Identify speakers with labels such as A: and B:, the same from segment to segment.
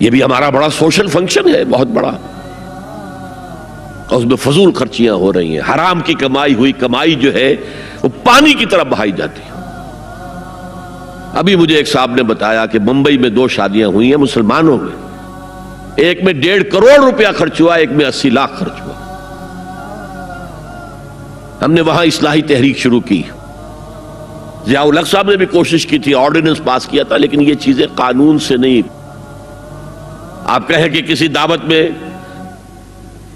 A: یہ بھی ہمارا بڑا سوشل فنکشن ہے، بہت بڑا، اور اس میں فضول خرچیاں ہو رہی ہیں، حرام کی کمائی ہوئی کمائی جو ہے وہ پانی کی طرح بہائی جاتی ہے۔ ابھی مجھے ایک صاحب نے بتایا کہ ممبئی میں 2 شادیاں ہوئی ہیں مسلمانوں میں، ایک میں 1.5 کروڑ روپیہ خرچ ہوا، ایک میں 80 لاکھ خرچ ہوا۔ ہم نے وہاں اصلاحی تحریک شروع کی، ضیاء الحق صاحب نے بھی کوشش کی تھی، آرڈیننس پاس کیا تھا، لیکن یہ چیزیں قانون سے نہیں۔ آپ کہیں کہ کسی دعوت میں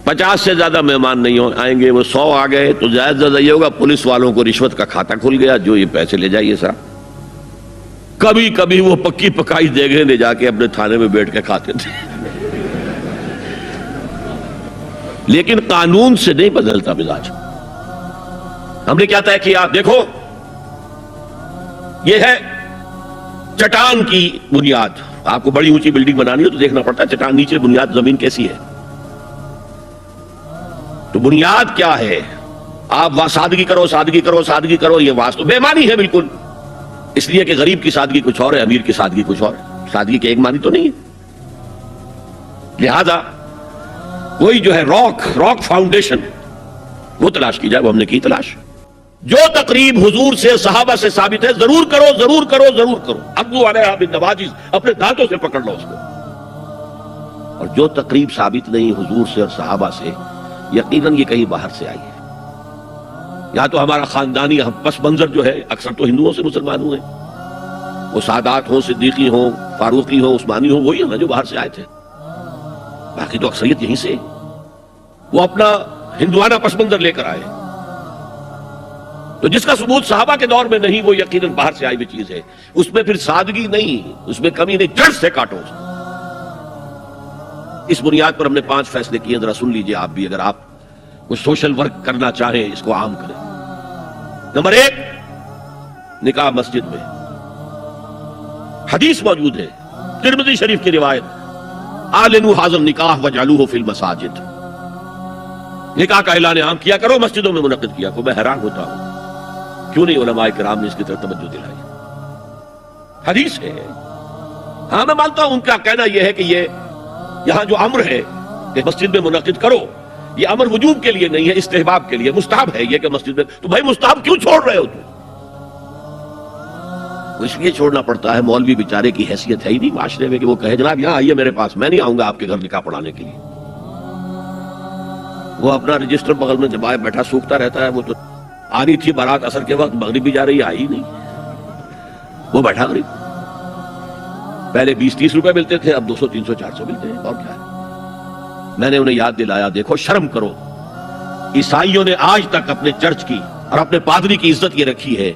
A: 50 سے زیادہ مہمان نہیں آئیں گے، وہ 100 آ گئے تو زیادہ زیادہ یہ ہوگا پولیس والوں کو رشوت کا کھاتا کھل گیا، جو یہ پیسے لے جائیے صاحب۔ کبھی کبھی وہ پکی پکائی دیگیں لے جا کے اپنے تھانے میں بیٹھ کے کھاتے تھے، لیکن قانون سے نہیں بدلتا مزاج۔ ہم نے کیا طے کیا؟ دیکھو یہ ہے چٹان کی بنیاد۔ آپ کو بڑی اونچی بلڈنگ بنانی ہو تو دیکھنا پڑتا ہے چٹان نیچے بنیاد زمین کیسی ہے۔ تو بنیاد کیا ہے؟ آپ سادگی کرو، سادگی کرو، سادگی کرو، یہ واسطہ بے معنی ہے بالکل، اس لیے کہ غریب کی سادگی کچھ اور ہے، امیر کی سادگی کچھ اور ہے، سادگی کے ایک معنی تو نہیں ہے۔ لہذا کوئی جو ہے راک فاؤنڈیشن وہ تلاش کی جائے، وہ ہم نے کی تلاش۔ جو تقریب حضور سے صحابہ سے ثابت ہے ضرور کرو، ضرور کرو، ضرور کرو، عضوا علیہا بالنواجذ، اپنے دانتوں سے پکڑ لو اس کو۔ اور جو تقریب ثابت نہیں حضور سے اور صحابہ سے، یقیناً یہ کہیں باہر سے آئی ہے۔ یا تو ہمارا خاندانی پس منظر جو ہے، اکثر تو ہندوؤں سے مسلمان ہوئے، وہ سادات ہوں، صدیقی ہوں، فاروقی ہوں، عثمانی ہوں، وہی ہیں جو باہر سے آئے تھے، باقی تو اکثریت یہیں سے، وہ اپنا ہندوانہ پس منظر لے کر آئے۔ تو جس کا ثبوت صحابہ کے دور میں نہیں، وہ یقیناً باہر سے آئی ہوئی چیز ہے، اس میں پھر سادگی نہیں، اس میں کمی نہیں، جڑ سے کاٹو۔ اس بنیاد پر ہم نے 5 فیصلے کیے، ذرا سن لیجئے آپ بھی، اگر آپ کوئی سوشل ورک کرنا چاہیں اس کو عام کریں۔ نمبر 1، نکاح مسجد میں۔ حدیث موجود ہے، ترمذی شریف کی روایت، اعلنوا ھذا النکاح وجعلوہ فی المساجد، نکاح کا اعلان عام کیا کرو، مسجدوں میں منعقد کیا کرو۔ میں حیران ہوتا ہوں کیوں نہیں علماء کرام نے اس کی طرف توجہ دلائی۔ حدیث ہے، ہاں میں مانتا ہوں ان کا کہنا یہ ہے کہ یہ یہاں جو امر ہے کہ مسجد میں منعقد کرو، یہ امر وجوب کے لیے نہیں ہے، استحباب کے لیے، مستحب ہے یہ کہ مسجد میں۔ تو بھائی مستحب کیوں چھوڑ رہے ہو تم؟ اس لیے چھوڑنا پڑتا ہے، مولوی بیچارے کی حیثیت ہے ہی نہیں معاشرے میں کہ وہ کہے جناب یہاں آئیے میرے پاس، میں نہیں آؤں گا آپ کے گھر نکاح پڑھانے کے لیے۔ وہ اپنا رجسٹر بغل میں دبائے بیٹھا سوکھتا رہتا ہے۔ وہ تو آنی تھی بارات عصر کے وقت، مغرب بھی جا رہی، آئی نہیں، وہ بیٹھا غریب۔ پہلے 20-30 روپے ملتے تھے، اب 200 300 400 ملتے ہیں، اور کیا ہے۔ میں نے انہیں یاد دلایا، دیکھو شرم کرو، عیسائیوں نے آج تک اپنے چرچ کی اور اپنے پادری کی عزت یہ رکھی ہے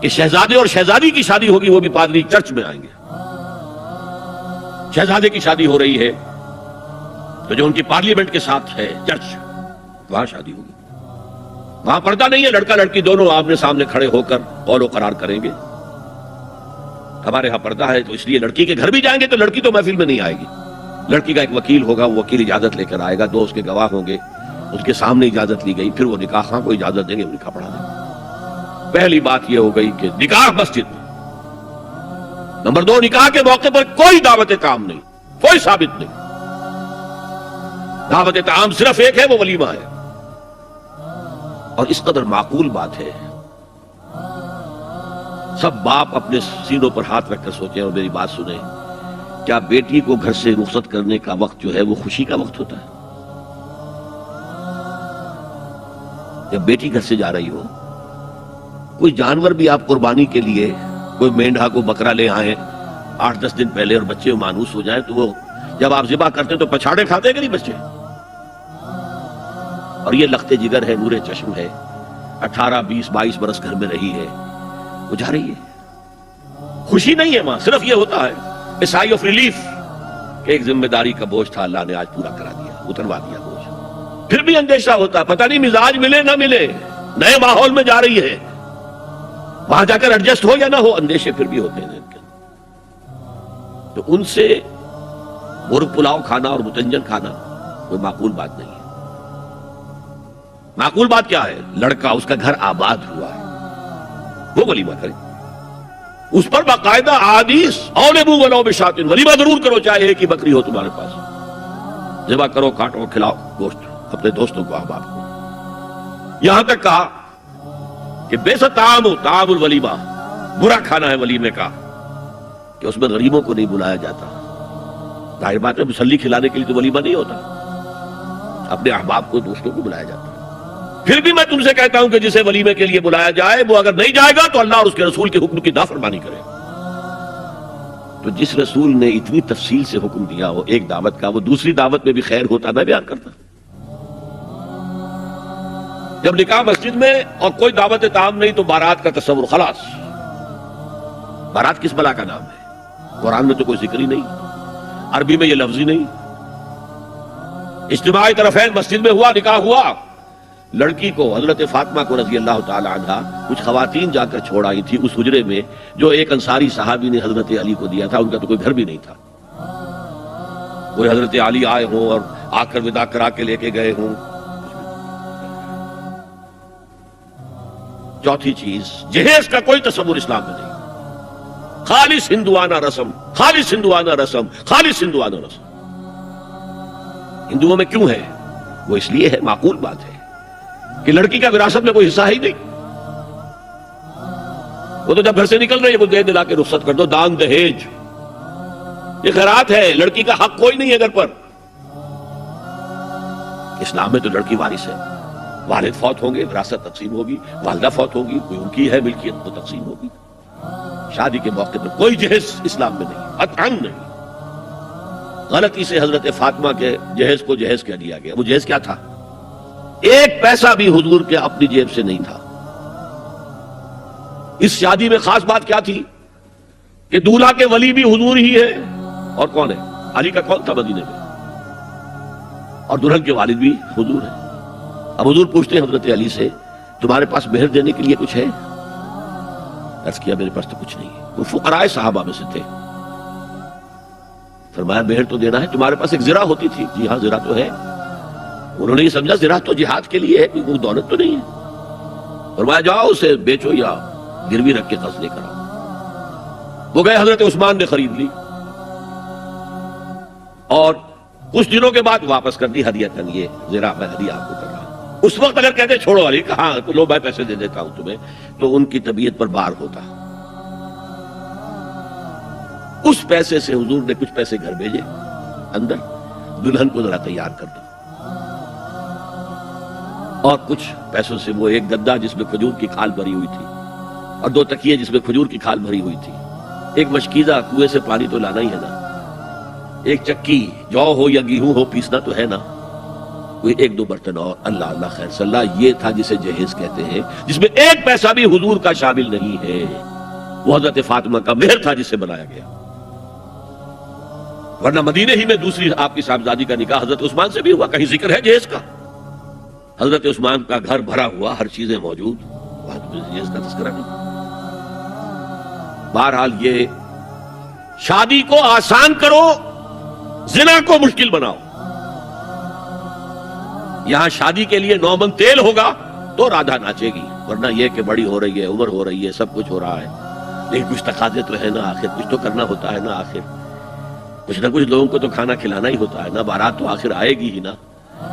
A: کہ شہزادے اور شہزادی کی شادی ہوگی وہ بھی پادری چرچ میں آئیں گے۔ شہزادے کی شادی ہو رہی ہے تو جو ان کی پارلیمنٹ کے ساتھ ہے چرچ، وہاں شادی ہوگی، وہاں پردہ نہیں ہے، لڑکا لڑکی دونوں آمنے سامنے کھڑے ہو کر قول و قرار کریں گے۔ ہمارے ہاں پردہ ہے تو اس لیے لڑکی کے گھر بھی جائیں گے تو لڑکی تو محفل میں نہیں آئے گی، لڑکی کا ایک وکیل ہوگا، وہ وکیل اجازت لے کر آئے گا، 2 اس کے گواہ ہوں گے، اس کے سامنے اجازت لی گئی، پھر وہ نکاح خواہ کو اجازت دیں گے، وہ نکاح پڑھا دیں گے۔ پہلی بات یہ ہو گئی کہ نکاح مسجد میں۔ نمبر 2، نکاح کے موقع پر کوئی دعوت کام نہیں، کوئی ثابت نہیں، دعوت طعام صرف ایک ہے، وہ ولیمہ ہے۔ اور اس قدر معقول بات ہے، سب باپ اپنے سینوں پر ہاتھ رکھ کر سوچیں اور میری بات سنیں، کیا بیٹی کو گھر سے رخصت کرنے کا وقت جو ہے وہ خوشی کا وقت ہوتا ہے؟ جب بیٹی گھر سے جا رہی ہو، کوئی جانور بھی آپ قربانی کے لیے، کوئی مینڈھا کو بکرا لے آئیں 8-10 دن پہلے اور بچے مانوس ہو جائیں تو وہ جب آپ ذبح کرتے ہیں تو پچھاڑے کھاتے ہیں کہ نہیں بچے؟ اور یہ لخت جگر ہے، نور چشم ہے، 18 20 22 برس گھر میں رہی ہے، وہ جا رہی ہے، خوشی نہیں ہے ماں، صرف یہ ہوتا ہے سائی آف ریلیف کہ ایک ذمہ داری کا بوجھ تھا، اللہ نے آج پورا کرا دیا، اتروا دیا بوجھ۔ پھر بھی اندیشہ ہوتا ہے، پتہ نہیں مزاج ملے نہ ملے، نئے ماحول میں جا رہی ہے، وہاں جا کر ایڈجسٹ ہو یا نہ ہو، اندیشے پھر بھی ہوتے ہیں۔ تو ان سے مرغ پلاؤ کھانا اور متنجن کھانا کوئی معقول بات نہیں ہے۔ معقول بات کیا ہے؟ لڑکا، اس کا گھر آباد ہوا ہے، وہ ولیمہ کرے، اس پر باقاعدہ احادیث اولبو ولو بشاتن، ولیمہ ضرور کرو چاہے ایک ہی بکری ہو تمہارے پاس، ذبح کرو، کاٹو، کھلاؤ گوشت اپنے دوستوں کو، احباب کو۔ یہاں تک کہا کہ بیسا طعام الولیمہ، برا کھانا ہے ولیمے کا کہ اس میں غریبوں کو نہیں بلایا جاتا۔ ظاہر بات ہے مسلی کھلانے کے لیے تو ولیمہ نہیں ہوتا، اپنے احباب کو، دوستوں کو بلایا جاتا ہے۔ پھر بھی میں تم سے کہتا ہوں کہ جسے ولیمے کے لیے بلایا جائے وہ اگر نہیں جائے گا تو اللہ اور اس کے رسول کے حکم کی نافرمانی کرے۔ تو جس رسول نے اتنی تفصیل سے حکم دیا ہو ایک دعوت کا، وہ دوسری دعوت میں بھی خیر ہوتا میں بیان کرتا۔ جب نکاح مسجد میں اور کوئی دعوت طعام نہیں تو بارات کا تصور، خلاص۔ بارات کس بلا کا نام ہے؟ قرآن میں تو کوئی ذکر ہی نہیں، عربی میں یہ لفظ ہی نہیں۔ اجتماعی طرفین مسجد میں ہوا، نکاح ہوا، لڑکی کو حضرت فاطمہ کو رضی اللہ تعالی عنہا کچھ خواتین جا کر چھوڑ آئی تھی اس حجرے میں جو ایک انصاری صحابی نے حضرت علی کو دیا تھا۔ ان کا تو کوئی گھر بھی نہیں تھا، کوئی حضرت علی آئے ہوں اور آ کر وداع کرا کے لے کے گئے ہوں۔ چوتھی چیز، جہیز کا کوئی تصور اسلام میں نہیں، خالص ہندوانہ رسم، خالص ہندوانہ رسم، خالص ہندوانہ رسم۔ ہندوؤں میں کیوں ہے؟ وہ اس لیے ہے، معقول بات ہے کہ لڑکی کا وراثت میں کوئی حصہ ہی نہیں، وہ تو جب گھر سے نکل رہی ہے وہ دے دلا کے رخصت کر دو، دان دہیج، یہ خیرات ہے، لڑکی کا حق کوئی نہیں ہے گھر پر۔ اسلام میں تو لڑکی وارث ہے، والد فوت ہوں گے وراثت تقسیم ہوگی، والدہ فوت ہوگی کوئی ان کی ہے ملکیت تو تقسیم ہوگی۔ شادی کے موقع پر کوئی جہیز اسلام میں نہیں، قطعاً نہیں۔ غلطی سے حضرت فاطمہ کے جہیز کو جہیز کہہ دیا گیا۔ وہ جہیز کیا تھا؟ ایک پیسہ بھی حضور کے اپنی جیب سے نہیں تھا۔ اس شادی میں خاص بات کیا تھی کہ دولہا کے ولی بھی حضور ہی ہے، اور کون ہے؟ علی کا کون تھا مدینے میں، اور دلہن کے والد بھی حضور ہے۔ اب حضور پوچھتے ہیں حضرت علی سے، تمہارے پاس مہر دینے کے لیے کچھ ہے؟ عرض کیا میرے پاس تو کچھ نہیں ہے۔ وہ فقراء صحابہ میں سے تھے۔ فرمایا مہر تو دینا ہے، تمہارے پاس ایک زرہ ہوتی تھی؟ جی ہاں زرہ تو ہے۔ انہوں نے یہ سمجھا زرہ تو جہاد کے لیے ہے، کوئی دولت تو نہیں ہے۔ فرمایا جاؤ اسے بیچو یا گروی رکھ کے قرض لے کر آؤ۔ وہ گئے، حضرت عثمان نے خرید لی اور کچھ دنوں کے بعد واپس کر دی ہدیۃً، یہ زرہ میں ہدیہ آپ کو کر رہا ہوں۔ اس وقت اگر کہتے چھوڑو علی، کہاں لو میں پیسے دے دیتا ہوں تمہیں، تو ان کی طبیعت پر بار ہوتا۔ اس پیسے سے حضور نے کچھ پیسے گھر بھیجے اندر، دلہن کو ذرا تیار کر دو، اور کچھ پیسوں سے وہ ایک گدا جس میں کھجور کی کھال بھری ہوئی تھی، اور 2 تکیے جس میں کھجور کی کھال بھری ہوئی تھی، ایک مشکیزہ، کنویں سے پانی تو لانا ہی ہے نا، ایک چکی، جو ہو یا گیہوں ہو پیسنا تو ہے نا، کوئی 1-2 برتن اور، اللہ اللہ خیر صلی اللہ، یہ تھا جسے جہیز کہتے ہیں، جس میں ایک پیسہ بھی حضور کا شامل نہیں ہے۔ وہ حضرت فاطمہ کا مہر تھا جسے بنایا گیا، ورنہ مدینے ہی میں دوسری آپ کی صاحبزادی کا نکاح حضرت عثمان سے بھی ہوا، کہیں ذکر ہے جہیز کا؟ حضرت عثمان کا گھر بھرا ہوا، ہر چیزیں موجود، وہاں تو جہیز کا تذکرہ نہیں۔ بہرحال یہ شادی کو آسان کرو، زنا کو مشکل بناؤ۔ یہاں شادی کے لیے 9 من تیل ہوگا تو رادھا ناچے گی، ورنہ یہ کہ بڑی ہو رہی ہے، عمر ہو رہی ہے، سب کچھ ہو رہا ہے، لیکن کچھ تقاضے تو ہے نا، آخر کچھ تو کرنا ہوتا ہے نا، آخر کچھ نہ کچھ لوگوں کو تو کھانا کھلانا ہی ہوتا ہے نا، بارات تو آخر آئے گی ہی نا،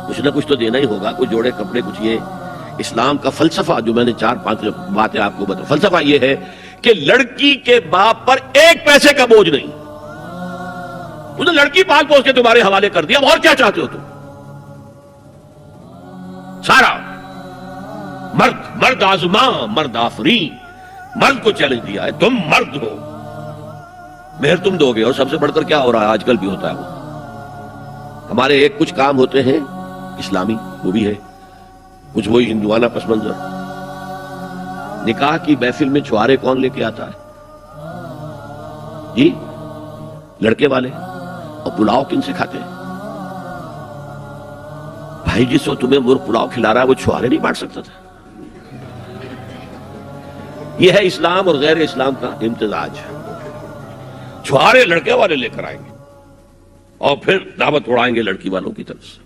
A: کچھ نہ کچھ تو دینا ہی ہوگا، کچھ جوڑے کپڑے، کچھ۔ یہ اسلام کا فلسفہ جو میں نے 4-5 باتیں آپ کو بتا، فلسفہ یہ ہے کہ لڑکی کے باپ پر ایک پیسے کا بوجھ نہیں، تو نے لڑکی پال پوس کے تمہارے حوالے کر دیا، اور کیا چاہتے ہو تم؟ سارا مرد آزماں، مرد آفرین، مرد کو چیلنج دیا ہے، تم مرد ہو، مہر تم دو گے، اور سب سے بڑھ کر کیا ہو رہا ہے آج کل بھی ہوتا ہے، وہ ہمارے ایک کچھ کام ہوتے ہیں اسلامی، وہ بھی ہے، کچھ وہی ہندوانہ پس منظر۔ نکاح کی محفل میں چھوارے کون لے کے آتا ہے؟ جی لڑکے والے، اور پلاؤ کن سے کھاتے ہیں؟ بھائی جس وقت تمہیں مرغ پلاؤ کھلا رہا ہے وہ چھوارے نہیں بانٹ سکتا تھا؟ یہ ہے اسلام اور غیر اسلام کا امتزاج۔ چھوارے لڑکے والے لے کر آئیں گے اور پھر دعوت اڑائیں گے لڑکی والوں کی طرف سے۔